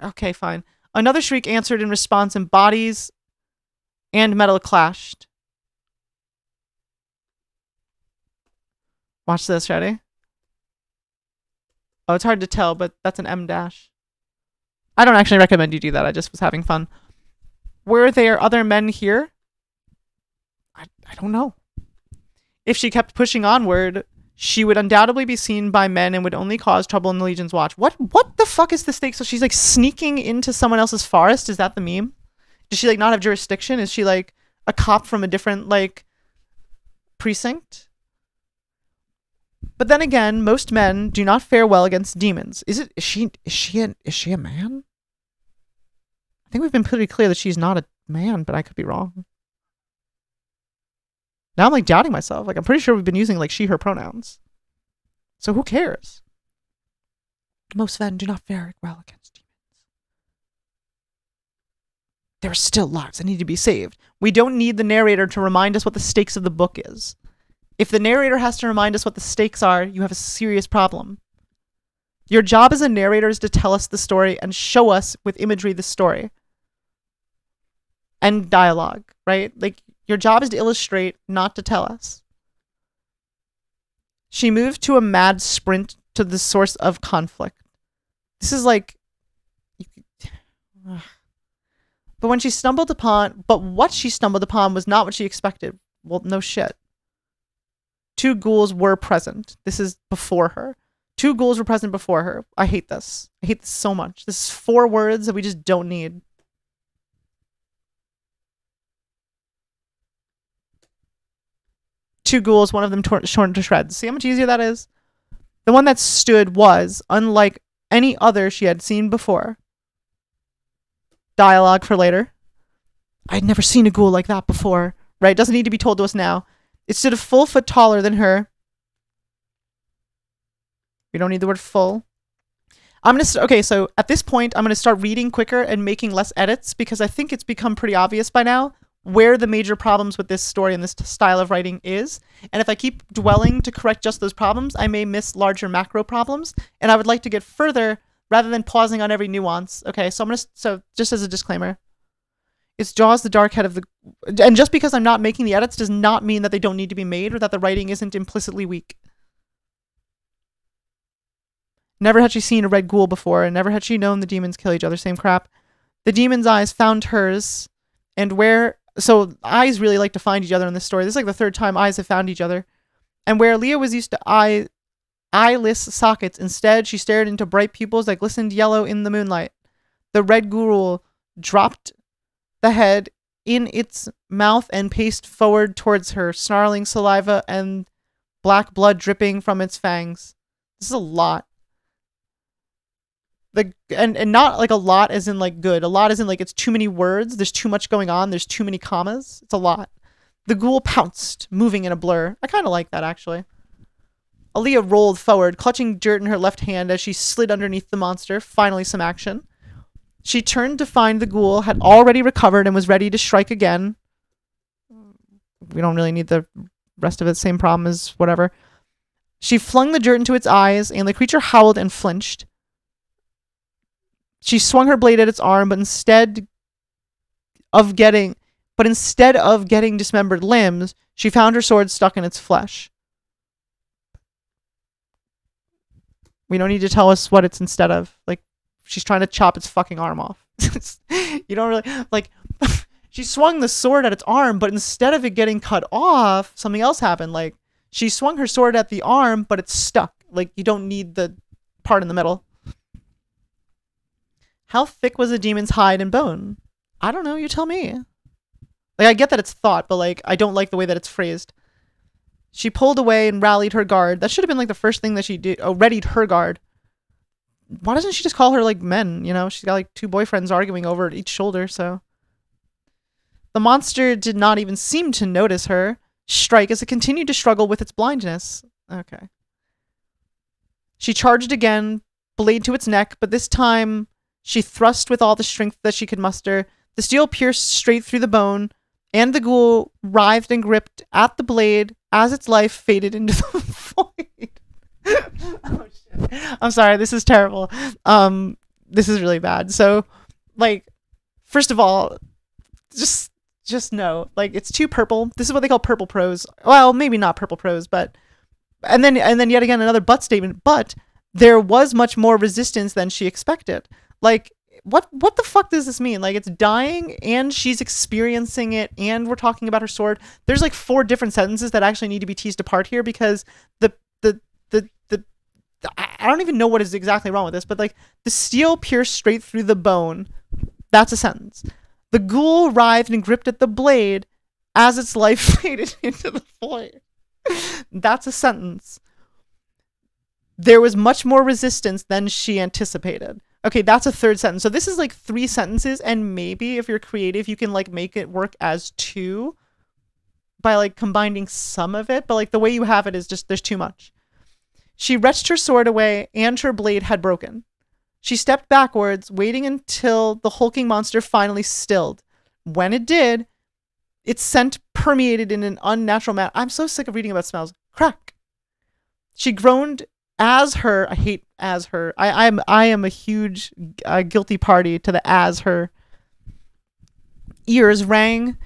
Okay, fine. Another shriek answered in response, and bodies and metal clashed. Watch this, ready? Oh, it's hard to tell, but that's an M dash. I don't actually recommend you do that. I just was having fun. Were there other men here? I don't know. If she kept pushing onward, she would undoubtedly be seen by men and would only cause trouble in the Legion's watch. What the fuck is the stake? So she's like sneaking into someone else's forest? Is that the meme? Does she like not have jurisdiction? Is she like a cop from a different like precinct? But then again, most men do not fare well against demons. Is she a man? I think we've been pretty clear that she's not a man, but I could be wrong. Now I'm like doubting myself. Like I'm pretty sure we've been using like she, her pronouns. So who cares? Most men do not fare well against demons. There are still lives that need to be saved. We don't need the narrator to remind us what the stakes of the book is. If the narrator has to remind us what the stakes are, you have a serious problem. Your job as a narrator is to tell us the story and show us with imagery the story. And dialogue, right? Like, your job is to illustrate, not to tell us. She moved to a mad sprint to the source of conflict. This is like... But what she stumbled upon was not what she expected. Well, no shit. Two ghouls were present. This is before her. Two ghouls were present before her. I hate this. I hate this so much. This is 4 words that we just don't need. Two ghouls, one of them torn to shreds. See how much easier that is? The one that stood was, unlike any other she had seen before. Dialogue for later. I'd never seen a ghoul like that before. Right? Doesn't need to be told to us now. It stood a full foot taller than her. We don't need the word full. Okay, so at this point, I'm going to start reading quicker and making less edits because I think it's become pretty obvious by now where the major problems with this story and this style of writing is. And if I keep dwelling to correct just those problems, I may miss larger macro problems. And I would like to get further rather than pausing on every nuance. Okay, so so just as a disclaimer, it's Jaws, the dark head of the... And just because I'm not making the edits does not mean that they don't need to be made or that the writing isn't implicitly weak. Never had she seen a red ghoul before, and never had she known the demons kill each other. Same crap. The demon's eyes found hers, and where... So, eyes really like to find each other in this story. This is like the third time eyes have found each other. And where Leah was used to eyeless sockets, instead she stared into bright pupils that glistened yellow in the moonlight. The red ghoul dropped the head in its mouth and paced forward towards her, snarling saliva and black blood dripping from its fangs. This is a lot. And not like a lot as in like good. A lot as in like it's too many words. There's too much going on. There's too many commas. It's a lot. The ghoul pounced, moving in a blur. I kind of like that, actually. Aaliyah rolled forward, clutching dirt in her left hand as she slid underneath the monster. Finally, some action. She turned to find the ghoul had already recovered and was ready to strike again. We don't really need the rest of it. Same problem as whatever. She flung the dirt into its eyes, and the creature howled and flinched. She swung her blade at its arm, but instead of getting dismembered limbs, she found her sword stuck in its flesh. We don't need to tell us what it's instead of. Like, she's trying to chop its fucking arm off. You don't really... Like, she swung the sword at its arm, but instead of it getting cut off, something else happened. Like, she swung her sword at the arm, but it's stuck. Like, you don't need the part in the middle. How thick was the demon's hide and bone? I don't know, you tell me. Like, I get that it's thought, but, like, I don't like the way that it's phrased. She pulled away and rallied her guard. That should have been, like, the first thing that she did. Oh, readied her guard. Why doesn't she just call her, like, men, you know? She's got, like, two boyfriends arguing over each shoulder, so... The monster did not even seem to notice her strike as it continued to struggle with its blindness. Okay. She charged again, blade to its neck, but this time... She thrust with all the strength that she could muster. The steel pierced straight through the bone, and the ghoul writhed and gripped at the blade as its life faded into the void. Oh shit. I'm sorry, this is terrible. This is really bad. So, like, first of all, just know, like, it's too purple. This is what they call purple prose. Well, maybe not purple prose, but and then yet again another but statement, but there was much more resistance than she expected. Like, what the fuck does this mean? Like, it's dying, and she's experiencing it, and we're talking about her sword. There's, like, 4 different sentences that actually need to be teased apart here, because I don't even know what is exactly wrong with this, but, like, the steel pierced straight through the bone. That's a sentence. The ghoul writhed and gripped at the blade as its life faded into the void. That's a sentence. There was much more resistance than she anticipated. Okay, that's a third sentence. So this is like 3 sentences, and maybe if you're creative, you can like make it work as 2 by like combining some of it, but like the way you have it is just, there's too much. She wrenched her sword away, and her blade had broken. She stepped backwards, waiting until the hulking monster finally stilled. When it did, its scent permeated in an unnatural manner. I'm so sick of reading about smells. Crack. She groaned as her, I hate as her. I am a huge guilty party to the as her. Ears rang,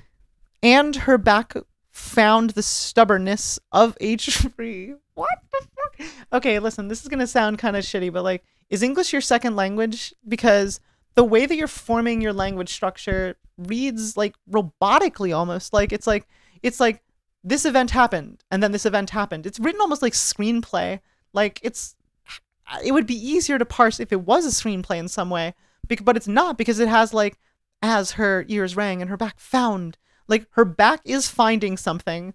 and her back found the stubbornness of a tree. What the fuck? Okay, listen, this is gonna sound kind of shitty, but like, is English your second language? Because the way that you're forming your language structure reads like robotically almost. Like it's like this event happened, and then this event happened. It's written almost like screenplay. Like it would be easier to parse if it was a screenplay in some way, but it's not, because it has like, as her ears rang and her back found, like her back is finding something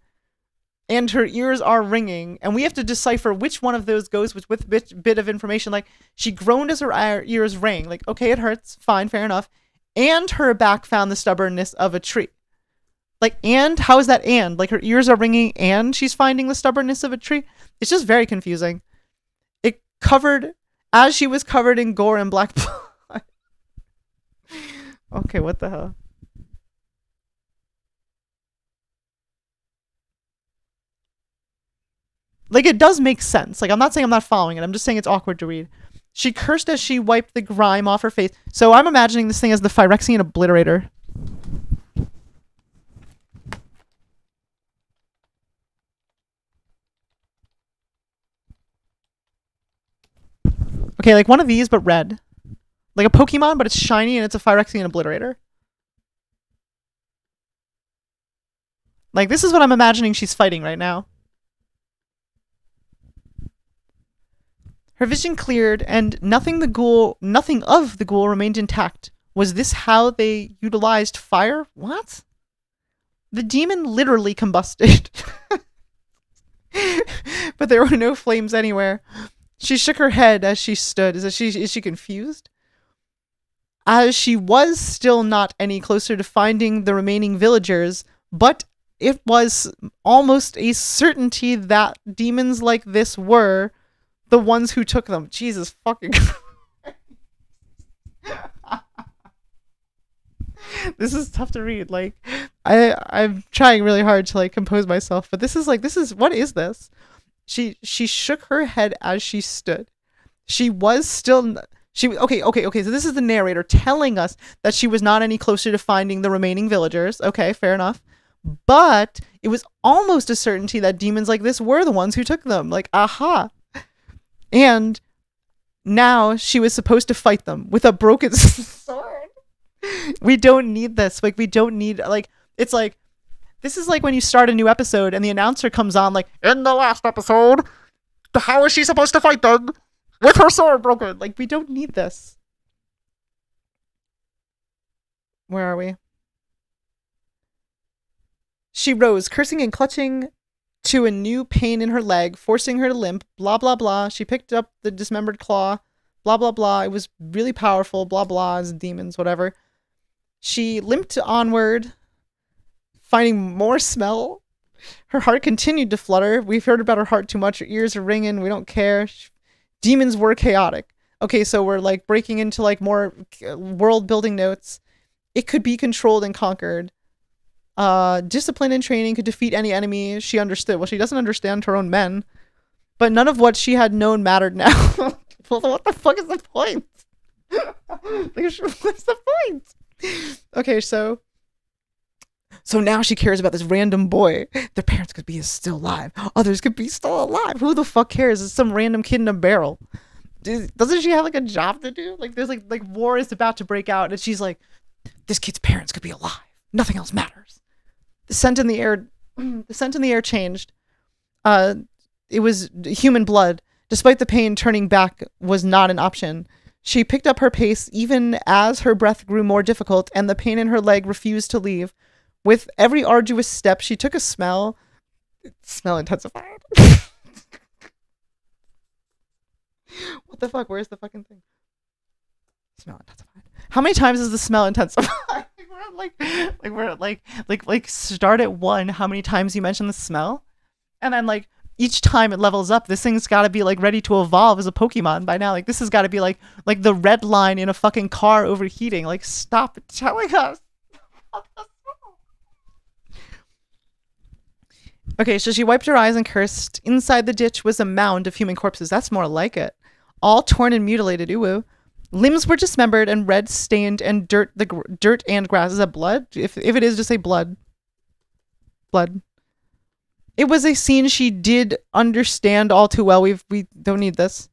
and her ears are ringing, and we have to decipher which one of those goes with which bit of information. Like, she groaned as her ears rang, like, okay, it hurts, fine, fair enough, and her back found the stubbornness of a tree. Like, and how is that and? Like, her ears are ringing and she's finding the stubbornness of a tree? It's just very confusing. It covered, as she was covered in gore and black blood. Okay, what the hell? Like, it does make sense. Like, I'm not saying I'm not following it. I'm just saying it's awkward to read. She cursed as she wiped the grime off her face. So I'm imagining this thing as the Phyrexian obliterator. Okay, like one of these, but red. Like a Pokemon, but it's shiny and it's a Phyrexian Obliterator. Like, this is what I'm imagining she's fighting right now. Her vision cleared, and nothing of the ghoul remained intact. Was this how they utilized fire? What? The demon literally combusted. But there were no flames anywhere. She shook her head as she stood. Is she confused? As she was still not any closer to finding the remaining villagers, but it was almost a certainty that demons like this were the ones who took them. Jesus fucking Christ. This is tough to read. Like, I'm trying really hard to like compose myself, but this is what is this? She shook her head as she stood. Okay, so this is the narrator telling us that she was not any closer to finding the remaining villagers. Okay, fair enough. But it was almost a certainty that demons like this were the ones who took them. Like, aha. And now she was supposed to fight them with a broken sword. We don't need this. Like, we don't need, like, it's like, this is like when you start a new episode and the announcer comes on like, in the last episode, how is she supposed to fight them? With her sword broken. Like, we don't need this. Where are we? She rose, cursing and clutching to a new pain in her leg, forcing her to limp, blah, blah, blah. She picked up the dismembered claw, blah, blah, blah. It was really powerful, blah, blah, as demons, whatever. She limped onward, finding more smell. Her heart continued to flutter. We've heard about her heart too much. Her ears are ringing. We don't care. Demons were chaotic. Okay, so we're like breaking into like more world building notes. It could be controlled and conquered. Discipline and training could defeat any enemy. She understood. Well, she doesn't understand her own men. But none of what she had known mattered now. Well, what the fuck is the point? What's the point? Okay, so now she cares about this random boy. Their parents could be still alive. Others could be still alive. Who the fuck cares? It's some random kid in a barrel. Doesn't she have like a job to do? Like there's like war is about to break out and she's like, this kid's parents could be alive. Nothing else matters. The scent in the air changed. It was human blood. Despite the pain, turning back was not an option. She picked up her pace even as her breath grew more difficult and the pain in her leg refused to leave. With every arduous step, she took a smell. Smell intensified. What the fuck? Where's the fucking thing? Smell intensified. How many times is the smell intensified? We're start at 1. How many times you mention the smell? And then like each time it levels up, this thing's got to be like ready to evolve as a Pokemon by now. Like this has got to be like the red line in a fucking car overheating. Like stop telling us. Okay, so she wiped her eyes and cursed. Inside the ditch was a mound of human corpses. That's more like it. All torn and mutilated. Ooh. Limbs were dismembered and red stained and dirt and grass. Is that blood? If it is, just say blood. Blood. It was a scene she did understand all too well. We don't need this.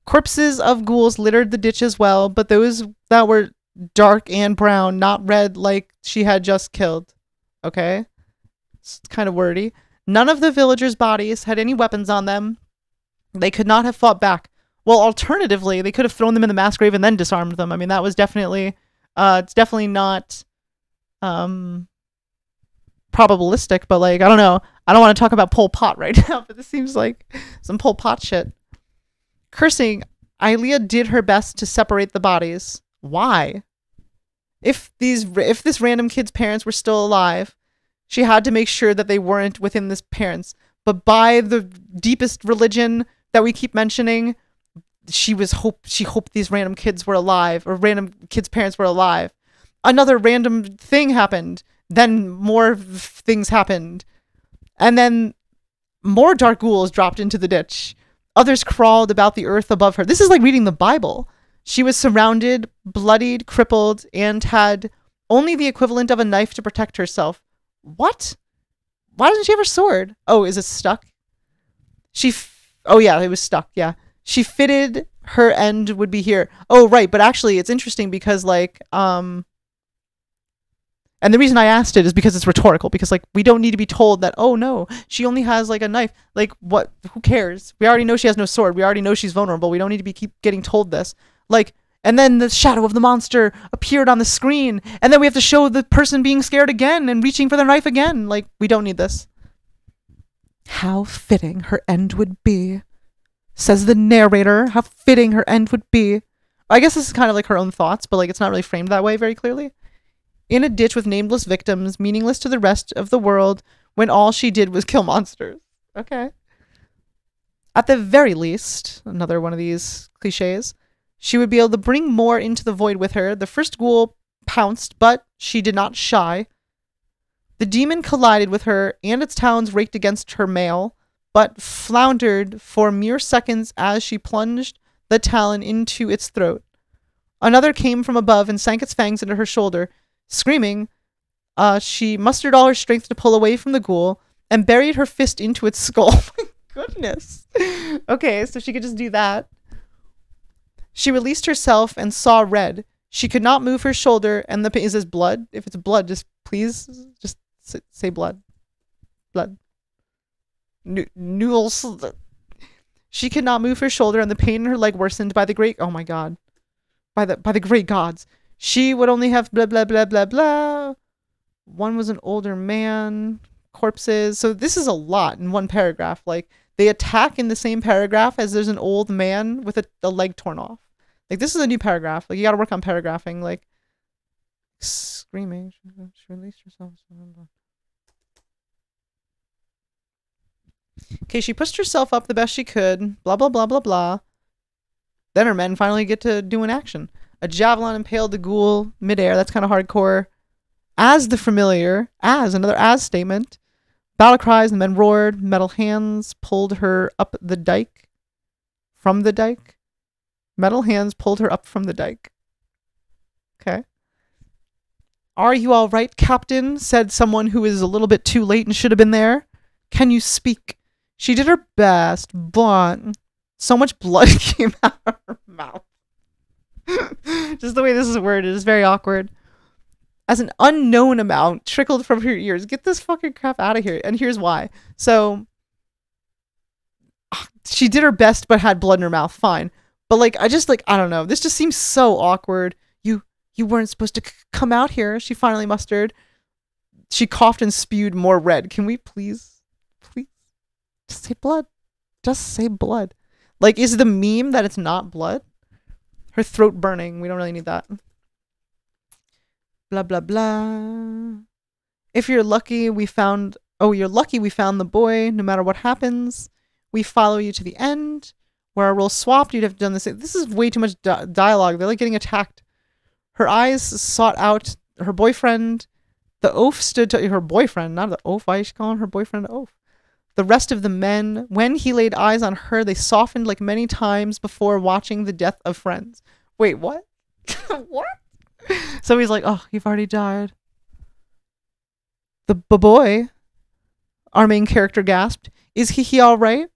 Corpses of ghouls littered the ditch as well, but those that were dark and brown, not red like she had just killed. Okay? It's kind of wordy. None of the villagers' bodies had any weapons on them. They could not have fought back. Well, alternatively, they could have thrown them in the mass grave and then disarmed them. I mean, that was definitely, it's definitely not, probabilistic, but like, I don't know. I don't want to talk about Pol Pot right now, but this seems like some Pol Pot shit. Cursing, Ilea did her best to separate the bodies. Why? If this random kid's parents were still alive, she had to make sure that they weren't within this parents. But by the deepest religion that we keep mentioning, she hoped these random kids were alive, or random kids' parents were alive. Another random thing happened. Then more things happened. And then more dark ghouls dropped into the ditch. Others crawled about the earth above her. This is like reading the Bible. She was surrounded, bloodied, crippled, and had only the equivalent of a knife to protect herself. What? Why doesn't she have her sword? Oh, is it stuck? Oh yeah, it was stuck, yeah. She fitted her end would be here. Oh, right. But actually, it's interesting because, like, and the reason I asked it is because it's rhetorical. Because, like, we don't need to be told that, oh, no, she only has, like, a knife. Like, what? Who cares? We already know she has no sword. We already know she's vulnerable. We don't need to keep getting told this. Like, and then the shadow of the monster appeared on the screen. And then we have to show the person being scared again and reaching for their knife again. Like, we don't need this. How fitting her end would be, says the narrator. How fitting her end would be. I guess this is kind of like her own thoughts, but, like, it's not really framed that way very clearly. In a ditch with nameless victims, meaningless to the rest of the world, when all she did was kill monsters. Okay. At the very least, another one of these cliches, she would be able to bring more into the void with her. The first ghoul pounced, but she did not shy. The demon collided with her, and its talons raked against her mail, but floundered for mere seconds as she plunged the talon into its throat. Another came from above and sank its fangs into her shoulder. Screaming, she mustered all her strength to pull away from the ghoul and buried her fist into its skull. Oh my goodness. Okay, so she could just do that. She released herself and saw red. She could not move her shoulder, and the pain is this blood. If it's blood, just please, just say blood. Blood. Noodles. She could not move her shoulder, and the pain in her leg worsened by the great. Oh my god. By the great gods. She would only have blah, blah, blah, blah, blah. One was an older man. Corpses. So this is a lot in one paragraph. Like, they attack in the same paragraph as there's an old man with a leg torn off. Like, this is a new paragraph. Like, you gotta work on paragraphing. Like, screaming. She released herself. Okay, she pushed herself up the best she could. Blah, blah, blah, blah, blah. Then her men finally get to do an action. A javelin impaled the ghoul midair. That's kind of hardcore. As the familiar, another as statement. Battle cries, the men roared. Metal hands pulled her up the dike. From the dike. Metal hands pulled her up from the dike. Okay. Are you all right, Captain? Said someone who is a little bit too late and should have been there. Can you speak? She did her best, but so much blood came out of her mouth. Just the way this is worded is very awkward. As an unknown amount trickled from her ears. Get this fucking crap out of here. And here's why. So, she did her best but had blood in her mouth. Fine. But, like, I don't know. This just seems so awkward. You weren't supposed to come out here. She finally mustered. She coughed and spewed more red. Can we please just say blood? Just say blood. Like, is the meme that it's not blood? Her throat burning. We don't really need that. Blah, blah, blah. If you're lucky, we found... Oh, you're lucky we found the boy. No matter what happens, we follow you to the end. Where our roles swapped, you'd have done this. This is way too much dialogue. They're like getting attacked. Her eyes sought out her boyfriend. The oaf stood to... Her boyfriend, not the oaf. Why is she calling her boyfriend an oaf? The rest of the men, when he laid eyes on her, they softened like many times before watching the death of friends. Wait, what? What? So he's like, oh, you've already died. The boy, our main character gasped. Is he all right?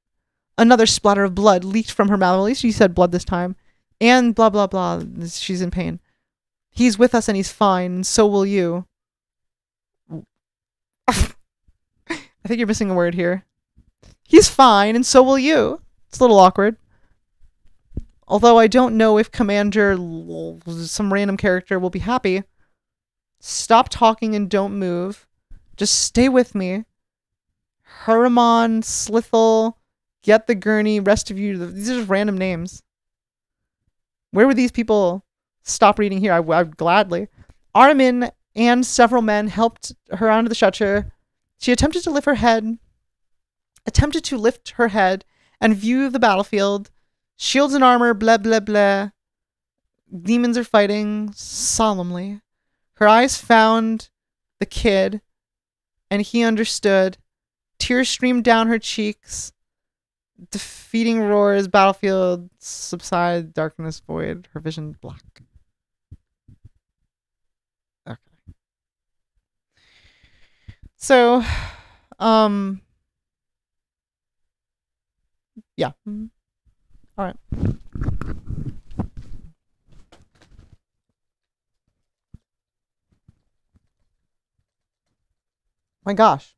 Another splatter of blood leaked from her mouth. At least she said blood this time. And blah, blah, blah. She's in pain. He's with us and he's fine, and so will you. I think you're missing a word here. He's fine, and so will you. It's a little awkward. Although I don't know if Commander, some random character, will be happy. Stop talking and don't move. Just stay with me. Herman, Slithel, Get the Gurney, rest of you. These are just random names. Where would these people stop reading here? I'd gladly. Armin and several men helped her onto the stretcher. She attempted to lift her head and view the battlefield. Shields and armor, blah, blah, blah. Demons are fighting solemnly. Her eyes found the kid, and he understood. Tears streamed down her cheeks. Defeating roars, battlefield, subside, darkness, void, her vision black. Okay. So, yeah. All right. My gosh.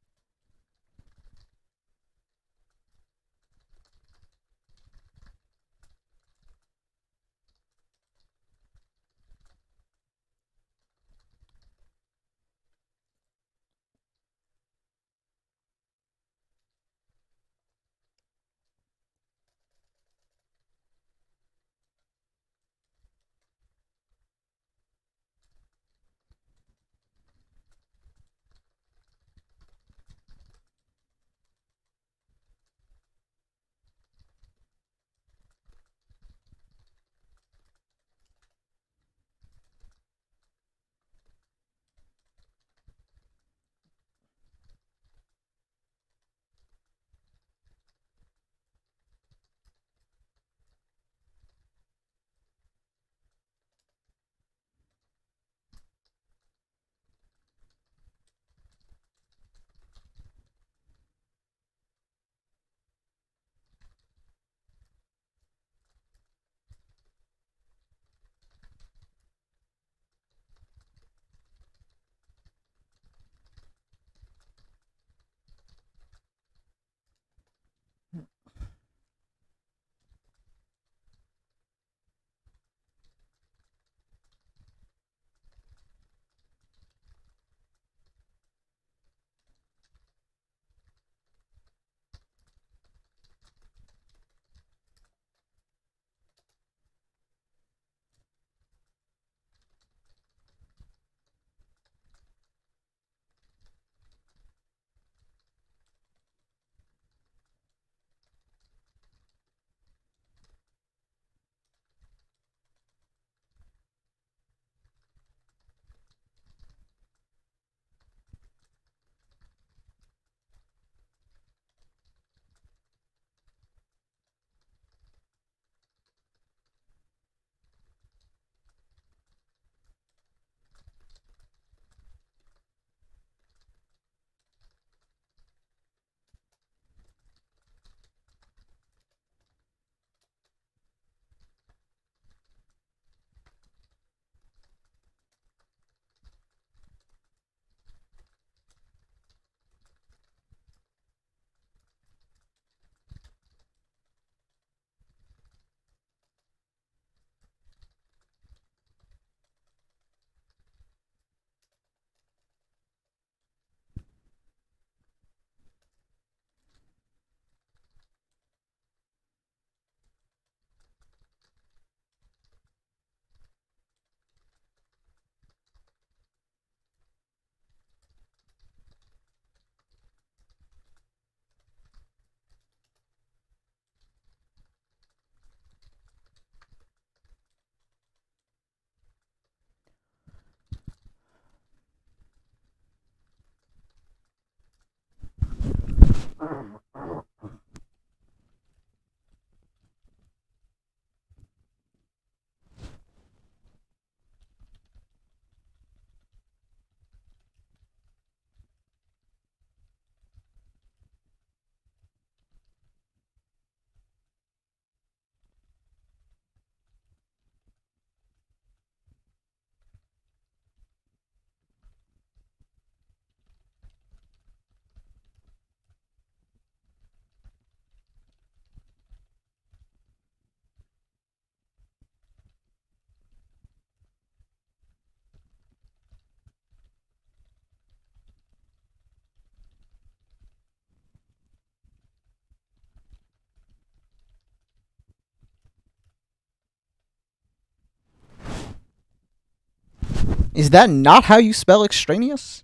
Is that not how you spell extraneous?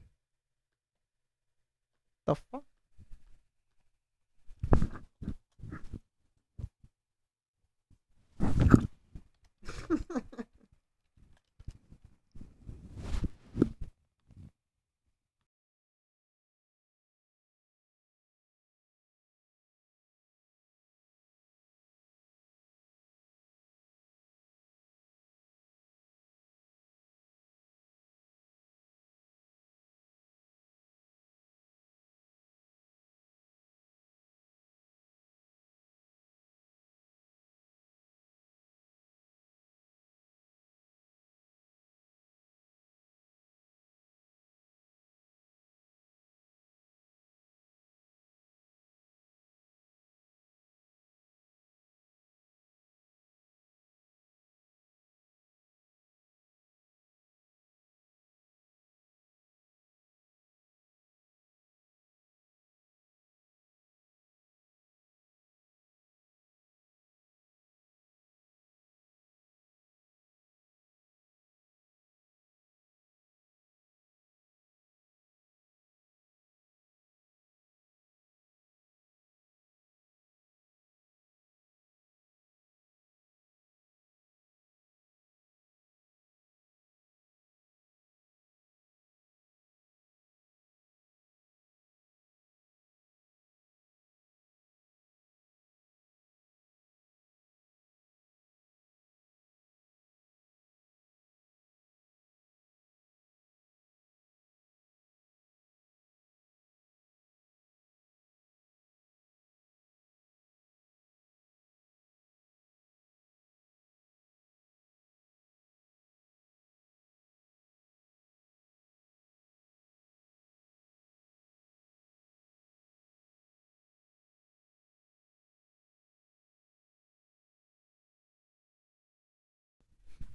The fuck?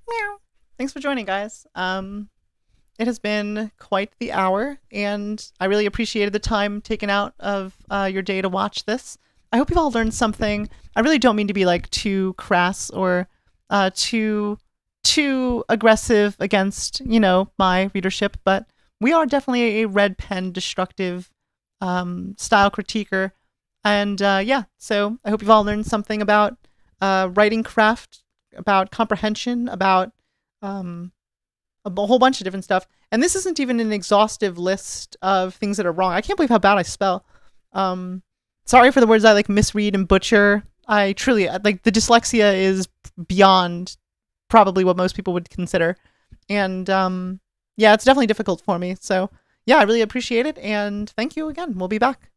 Meow. Thanks for joining, guys. It has been quite the hour, and I really appreciated the time taken out of your day to watch this. I hope you've all learned something. I really don't mean to be like too crass or too aggressive against, you know, my readership, but we are definitely a red pen destructive style critiquer. And yeah, so I hope you've all learned something about writing craft, about comprehension, about a whole bunch of different stuff. And this isn't even an exhaustive list of things that are wrong. I can't believe how bad I spell. Sorry for the words I like misread and butcher. I truly, like, the dyslexia is beyond probably what most people would consider. And yeah, it's definitely difficult for me. So yeah, I really appreciate it. And thank you again. We'll be back.